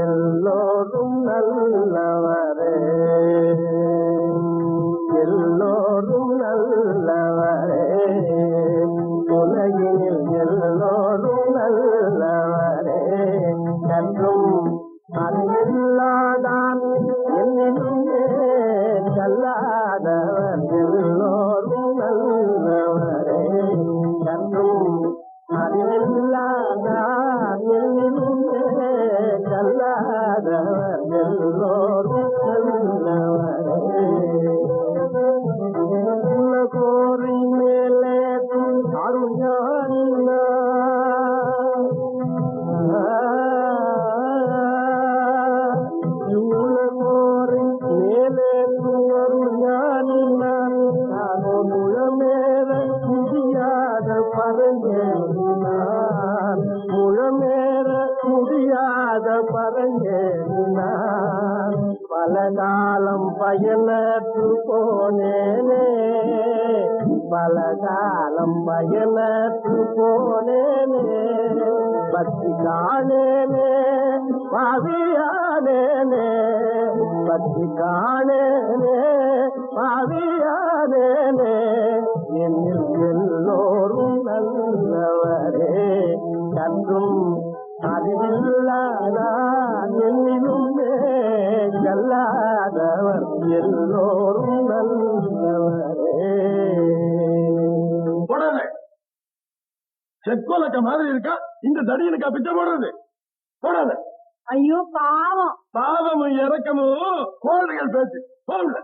எல்லோரும் நல்லவரே, எல்லோரும் நல்லவரே, உலகினில் எல்லோரும் நல்லவரே, கன்றும் அறிவில்லாதான் என்னிலே கல்லாதவர் எல்லோரும் நல்லவரே, கன்றும் அறிவில்லாதான் என்னிலே கல்லாதவர் எல்லோரும் நல்லவரே. கோரி மேலே அருஞான கோரி மேலே அருஞானினான் முழமேற முடியாத பரஞ்சேனான், முழமேற முடியாத பரஞ்சேனான், பல காலம் பயனற்று போனேனே, பல காலம் பயனற்று போனேனே, பக்தி காணேனே பாவியானேனே, பக்தி காணேனே பாவியானேனே, என்னில் எல்லோரும் நல்லவரே, கன்றும் அறிவில்லாதான் என்னிலும் கல்லாதவர் எல்லோரும் நல்லவரே. போடாத செக்கோலக்க மாதிரி இருக்கா இந்த தடியனுக்கா பிச்சை போடுறது? போடாத. ஐயோ பாவம். பாவமும் இறக்கமும் கோழிகள் பேச்சு போடல.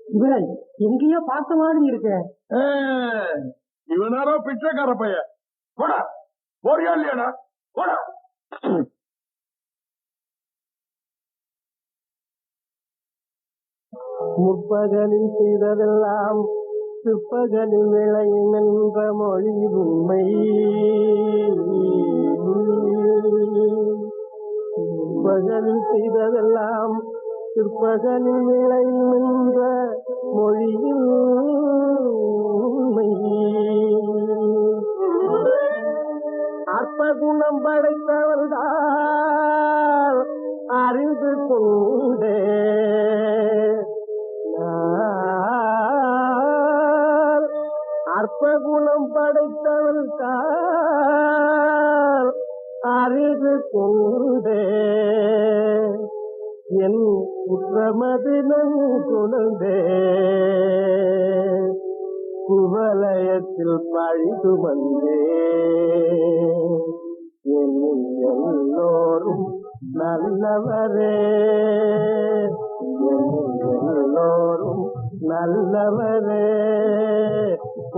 இவன் எங்கேயோ பார்த்த மாதிரி இருக்கு. இவனாரோ பிச்சைக்கார பைய. போடா போறியா இல்லையாடா? போடா. முற்பகலில் செய்ததெல்லாம் பிற்பகலில் விளையும் என்ற மொழி உண்மை. முற்பகலில் செய்ததெல்லாம் பிற்பகலில் விளையும் என்ற மொழியில் உண்மை. அற்ப குணம் படைத்தவள்தான் அறிந்து கொண்டே அற்ப குணம் படைத்தவள் தான் அறிந்து கொண்டே என் குற்றமது நன்குணர்ந்தே குவலயத்தில் பழிது வந்தே எல்லோரும் நல்லவரே, எல்லோரும் நல்லவரே,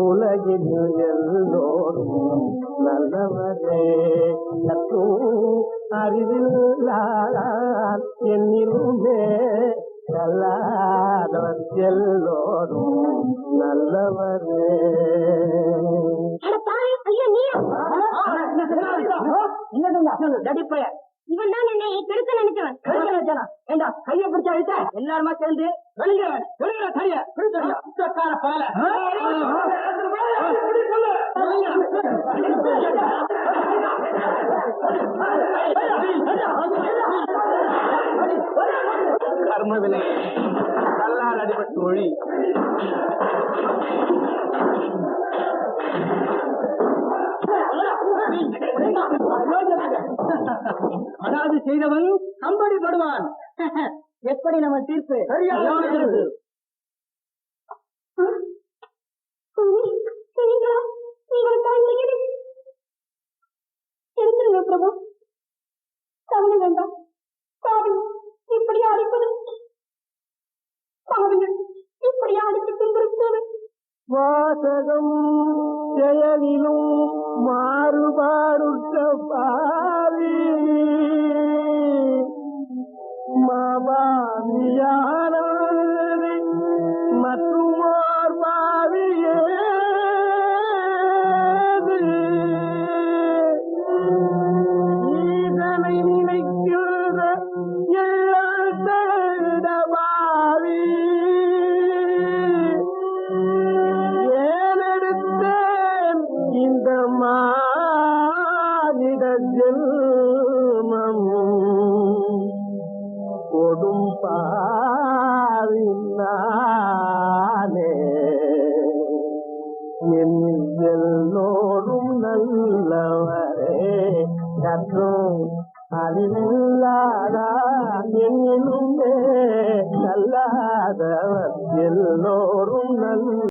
உலகில் எல்லோரும் நல்லவரே, கற்றும் அறிவில்லாதான் என்னிலுமே கல்லாதவர் எல்லோரும் நல்லவரே. இவன் தான் என்னை கெடுக்க நினைச்சவன். ஏண்டா கையை பிடிச்ச அழுத்த எல்லாருமா சேர்ந்து கர்மவினை கல்லால் அடிபட்டு ஒழி. அதாவது செய்தவன் கம்படி படுவான். எப்படி நம்ம தீர்ப்பு? பிரபு கவலை வேண்டாம். இப்படி அடிப்பது இப்படி அடித்து கொண்டிருப்பது வாசகம் செயலிலும் மாறுபாடுற்ற பாவி மாபாவியான மற்றும் ஓர் பாவியே ஈதனை நினைக்கிற பாவி ஏனெடுத்தேன் இந்த மா ஜென்மமும் கொடும் பாவினானே என் எல்லோரும் நல்லவரே கற்றும் அறிவில்லாதான் என்னுமே நல்லாதவர் எல்லோரும் நல்ல